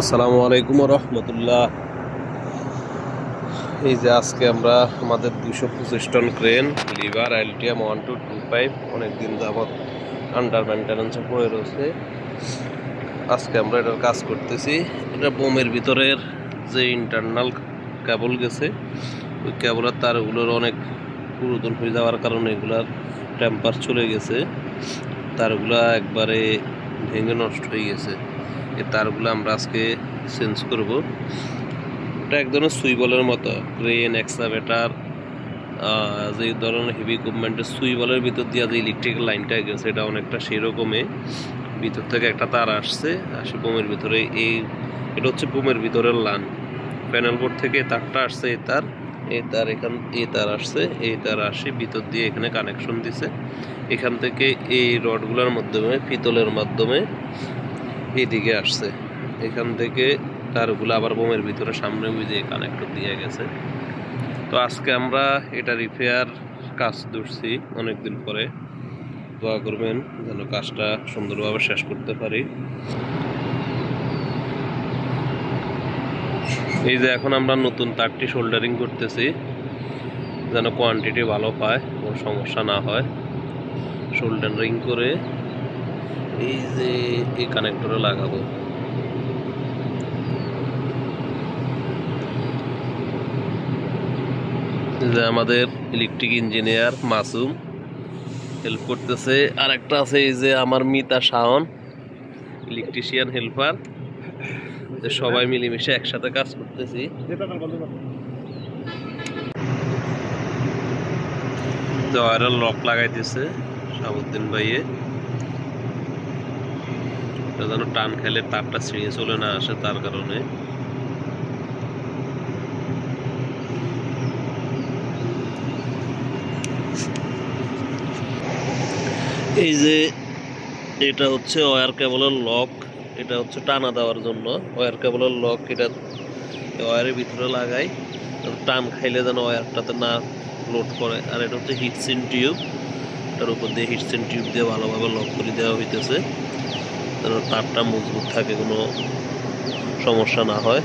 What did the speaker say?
আসসালামু আলাইকুম রহমতুল্লাহ। এই যে আজকে আমরা আমাদের 225 টন ক্রেন লিভার আলটিয়াম 1225 অনেকদিন যাবৎ আন্ডার মেনটেন্যান্সে পড়ে রয়েছে। আজকে আমরা এটার কাজ করতেছি। এটা বোমের ভিতরের যে ইন্টারনাল কেবল গেছে, ওই কেবলের তারগুলোর অনেক পুরাতন হয়ে যাওয়ার কারণে এগুলার টেম্পার চলে গেছে, তারগুলা একবারে ভেঙে নষ্ট হয়ে গেছে। এই তারগুলো আমরা আজকে চেঞ্জ করব। এটা এক ধরনের সুইবলের মতো, ক্রেন এক্সকাভেটর যে ধরনের হেভি ইকুইপমেন্টের সুইবলের ভিতর দিয়ে যে ইলেকট্রিক্যাল লাইনটা গেছে, এটা অনেকটা সেরকমই। ভিতর থেকে একটা তার আসছে, আসে বোমের ভিতরে। এটা হচ্ছে বোমের ভিতরের লাইন। প্যানেল বোর্ড থেকে তারটা আসছে, এই তার আসছে, এই তার আসে ভিতর দিয়ে এখানে কানেকশন দিছে। এখান থেকে এই রডগুলোর মাধ্যমে, পিতলের মাধ্যমে এইদিকে আসছে। এখান থেকে তারগুলো আবার বোমের ভিতরে সামনে বুঝে কানেক্টর দিয়ে গেছে। তো আজকে আমরা এটা রিপেয়ার কাজ ধরছি অনেকদিন পরে। দোয়া করবেন যেন কাজটা সুন্দরভাবে শেষ করতে পারি। এই যে এখন আমরা নতুন তারটি শোল্ডারিং করতেছি, যেন কোয়ান্টিটি ভালো পায়, কোনো সমস্যা না হয়। শোল্ডারিং করে এই যে এই কানেক্টরে লাগাবো। যে আমাদের ইলেকট্রিক ইঞ্জিনিয়ার মাসুম হেল্প করতেছে, আর একটা আছে এই যে আমার মিতা শাওন ইলেকট্রিশিয়ান হেল্পার। সবাই মিলেমিশে একসাথে কাজ করতেছি। ওয়ারের লক লাগাইতেছে শাহাবুদ্দিন ভাইয়ে, যেন টান খেলে তারটা ছিঁড়ে চলে না আসে, তার কারণে। এই যে এটা হচ্ছে ওয়্যার কেবলের লক, এটা হচ্ছে টানা দেওয়ার জন্য ওয়্যার কেবলের লক। এটা ওয়্যারের ভিতরে লাগাই, টান খাইলে যেন ওয়্যারটাতে না লোড করে। আর এটা হচ্ছে হিটসিন টিউব, এটার উপর দিয়ে হিটসিন টিউব দিয়ে ভালোভাবে লক করে দেওয়া হইতেছে, যেন তারটা মজবুত থাকে, কোনো সমস্যা না হয়।